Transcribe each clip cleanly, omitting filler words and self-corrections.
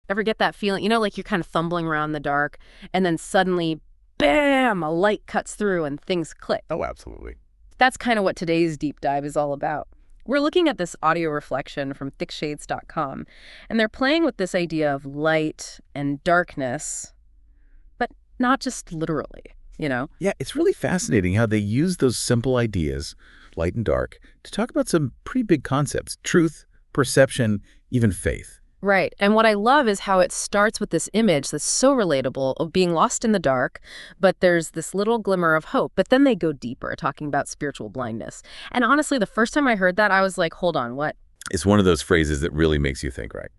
Ever get that feeling? Like you're kind of fumbling around in the dark, and then suddenly, bam, a light cuts through and things click. Oh, absolutely. That's kind of what today's deep dive is all about. We're looking at this audio reflection from thickshades.com, and they're playing with this idea of light and darkness, but not just literally. Yeah, it's really fascinating how they use those simple ideas, light and dark, to talk about some pretty big concepts: truth, perception, even faith. Right. And what I love is how it starts with this image that's so relatable of being lost in the dark, but there's this little glimmer of hope. But then they go deeper, talking about spiritual blindness. And honestly, the first time I heard that, I was like, hold on, what? It's one of those phrases that really makes you think, right?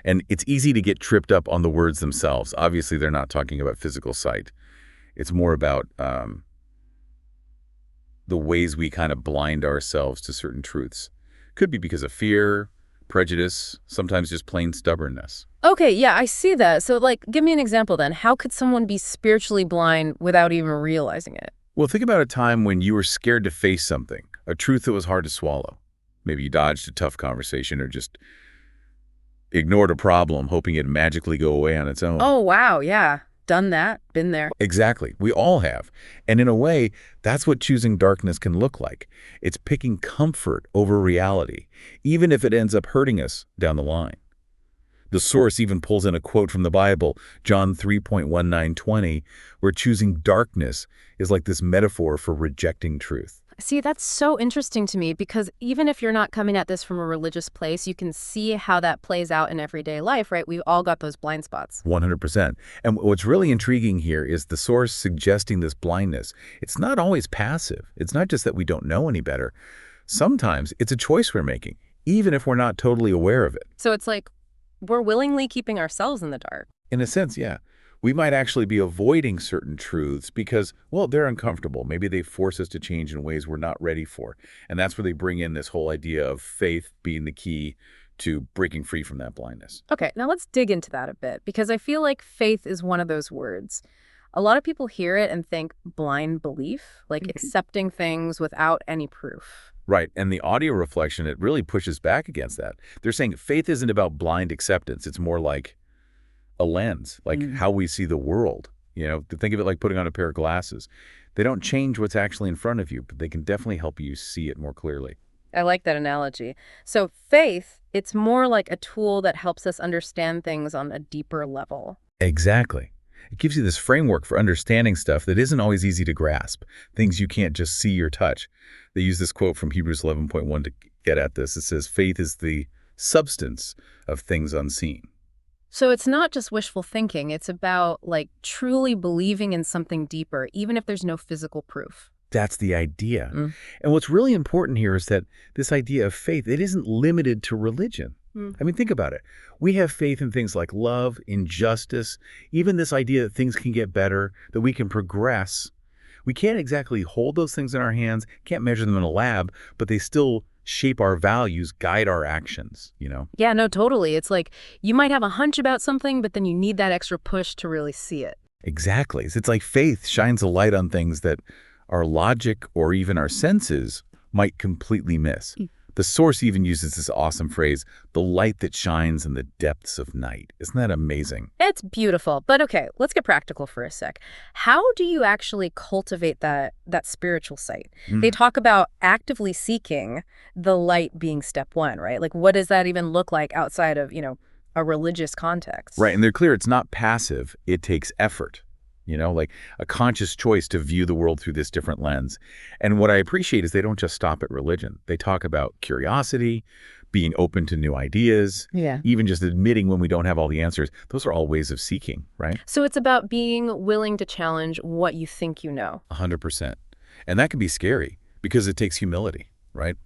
And it's easy to get tripped up on the words themselves. Obviously, they're not talking about physical sight. It's more about the ways we kind of blind ourselves to certain truths. Could be because of fear, prejudice, sometimes just plain stubbornness. Okay, yeah, I see that. So, give me an example then. How could someone be spiritually blind without even realizing it? Well, think about a time when you were scared to face something, a truth that was hard to swallow. Maybe you dodged a tough conversation or just ignored a problem, hoping it'd magically go away on its own. Oh, wow, yeah. Done that. Been there. Exactly. We all have. And in a way, that's what choosing darkness can look like. It's picking comfort over reality, even if it ends up hurting us down the line. The source even pulls in a quote from the Bible, John 3:19-20, where choosing darkness is like this metaphor for rejecting truth. See, that's so interesting to me because even if you're not coming at this from a religious place, you can see how that plays out in everyday life, right? We've all got those blind spots. 100%. And what's really intriguing here is the source suggesting this blindness. It's not always passive. It's not just that we don't know any better. Sometimes it's a choice we're making, even if we're not totally aware of it. So it's like we're willingly keeping ourselves in the dark. In a sense, yeah. We might actually be avoiding certain truths because, well, they're uncomfortable. Maybe they force us to change in ways we're not ready for. And that's where they bring in this whole idea of faith being the key to breaking free from that blindness. Okay, now let's dig into that a bit because I feel like faith is one of those words. A lot of people hear it and think blind belief, like accepting things without any proof. Right. And the audio reflection, it really pushes back against that. They're saying faith isn't about blind acceptance. It's more like a lens, like how we see the world. To think of it like putting on a pair of glasses. They don't change what's actually in front of you, but they can definitely help you see it more clearly. I like that analogy. So faith, it's more like a tool that helps us understand things on a deeper level. Exactly. It gives you this framework for understanding stuff that isn't always easy to grasp, things you can't just see or touch. They use this quote from Hebrews 11:1 to get at this. It says, faith is the substance of things unseen. So it's not just wishful thinking. It's about truly believing in something deeper, even if there's no physical proof. That's the idea. And what's really important here is that this idea of faith, it isn't limited to religion. I mean, think about it. We have faith in things like love, injustice, even this idea that things can get better, that we can progress. We can't exactly hold those things in our hands, can't measure them in a lab, but they still shape our values, guide our actions. Yeah, no, totally. It's like you might have a hunch about something, but then you need that extra push to really see it. Exactly. It's like faith shines a light on things that our logic or even our senses might completely miss. The source even uses this awesome phrase, the light that shines in the depths of night. Isn't that amazing? It's beautiful. But okay, let's get practical for a sec. How do you actually cultivate that spiritual sight? They talk about actively seeking, the light being step one, right? Like, what does that even look like outside of, a religious context? Right, and they're clear it's not passive. It takes effort. Like a conscious choice to view the world through this different lens. And what I appreciate is they don't just stop at religion. They talk about curiosity, being open to new ideas, even just admitting when we don't have all the answers. Those are all ways of seeking, right? So it's about being willing to challenge what you think you know. 100%. And that can be scary because it takes humility, right?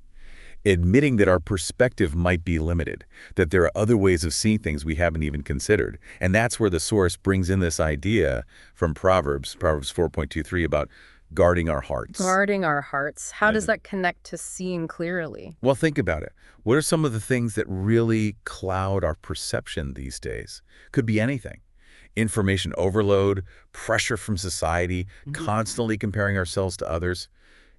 Admitting that our perspective might be limited, that there are other ways of seeing things we haven't even considered. And that's where the source brings in this idea from Proverbs 4.23 about guarding our hearts. Guarding our hearts. How does that connect to seeing clearly? Well, think about it. What are some of the things that really cloud our perception these days? Could be anything. Information overload, pressure from society, constantly comparing ourselves to others,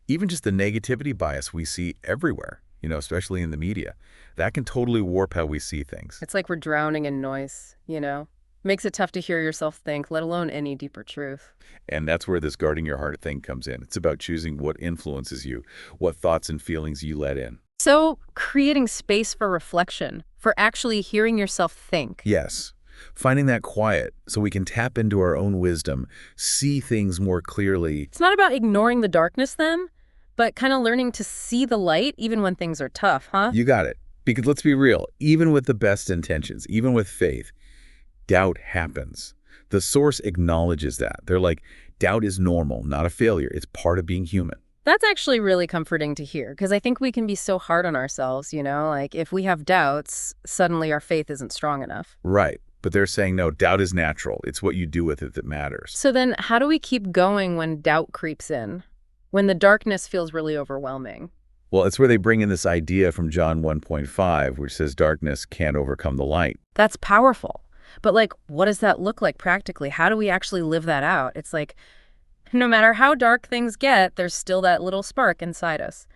even just the negativity bias we see everywhere. especially in the media. That can totally warp how we see things. It's like we're drowning in noise, you know? Makes it tough to hear yourself think, let alone any deeper truth. And that's where this guarding your heart thing comes in. It's about choosing what influences you, what thoughts and feelings you let in. So, creating space for reflection, for actually hearing yourself think. Yes. Finding that quiet so we can tap into our own wisdom, see things more clearly. It's not about ignoring the darkness then, but kind of learning to see the light even when things are tough, huh? You got it. Because let's be real, even with the best intentions, even with faith, doubt happens. The source acknowledges that. They're like, doubt is normal, not a failure. It's part of being human. That's actually really comforting to hear, because I think we can be so hard on ourselves, like if we have doubts, suddenly our faith isn't strong enough. Right. But they're saying, no, doubt is natural. It's what you do with it that matters. So then how do we keep going when doubt creeps in, when the darkness feels really overwhelming? Well, it's where they bring in this idea from John 1.5, which says darkness can't overcome the light. That's powerful. But what does that look like practically? How do we actually live that out? It's like, no matter how dark things get, there's still that little spark inside us.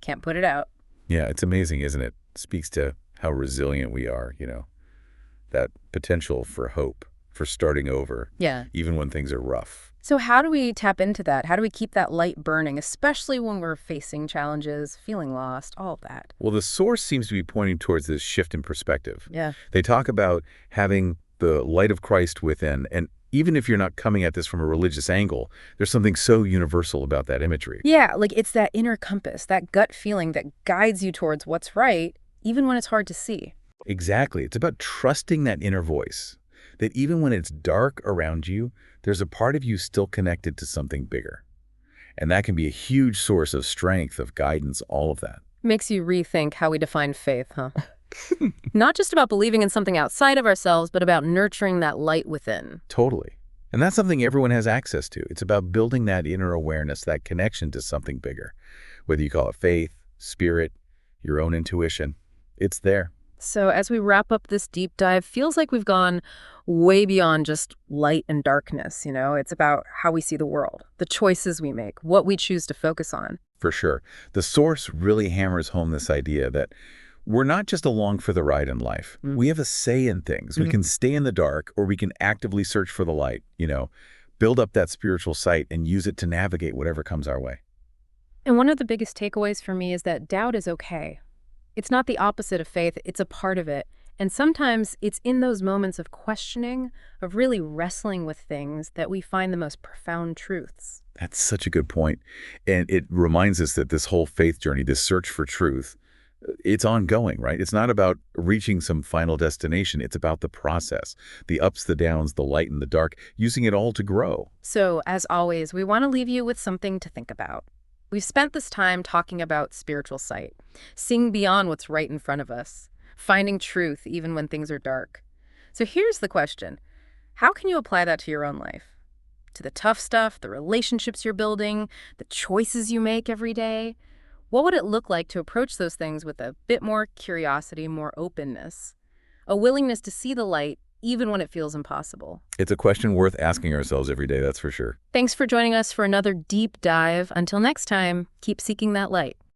Can't put it out. Yeah, it's amazing, isn't it? It speaks to how resilient we are, that potential for hope, for starting over, Yeah. even when things are rough. So how do we tap into that? How do we keep that light burning, especially when we're facing challenges, feeling lost, all of that? Well, the source seems to be pointing towards this shift in perspective. Yeah. They talk about having the light of Christ within, and even if you're not coming at this from a religious angle, there's something so universal about that imagery. Yeah, it's that inner compass, that gut feeling that guides you towards what's right, even when it's hard to see. Exactly. It's about trusting that inner voice, that even when it's dark around you, there's a part of you still connected to something bigger. And that can be a huge source of strength, of guidance, all of that. Makes you rethink how we define faith, huh? Not just about believing in something outside of ourselves, but about nurturing that light within. Totally. And that's something everyone has access to. It's about building that inner awareness, that connection to something bigger. Whether you call it faith, spirit, your own intuition, it's there. So as we wrap up this deep dive, feels like we've gone way beyond just light and darkness, It's about how we see the world, the choices we make, what we choose to focus on. For sure. The source really hammers home this idea that we're not just along for the ride in life. We have a say in things. We can stay in the dark, or we can actively search for the light, build up that spiritual sight and use it to navigate whatever comes our way. And one of the biggest takeaways for me is that doubt is okay. It's not the opposite of faith, it's a part of it. And sometimes it's in those moments of questioning, of really wrestling with things, that we find the most profound truths. That's such a good point. And it reminds us that this whole faith journey, this search for truth, it's ongoing, right? It's not about reaching some final destination. It's about the process, the ups, the downs, the light and the dark, using it all to grow. So, as always, we want to leave you with something to think about. We've spent this time talking about spiritual sight, seeing beyond what's right in front of us, finding truth even when things are dark. So here's the question. How can you apply that to your own life? To the tough stuff, the relationships you're building, the choices you make every day? What would it look like to approach those things with a bit more curiosity, more openness, a willingness to see the light even when it feels impossible? It's a question worth asking ourselves every day, that's for sure. Thanks for joining us for another deep dive. Until next time, keep seeking that light.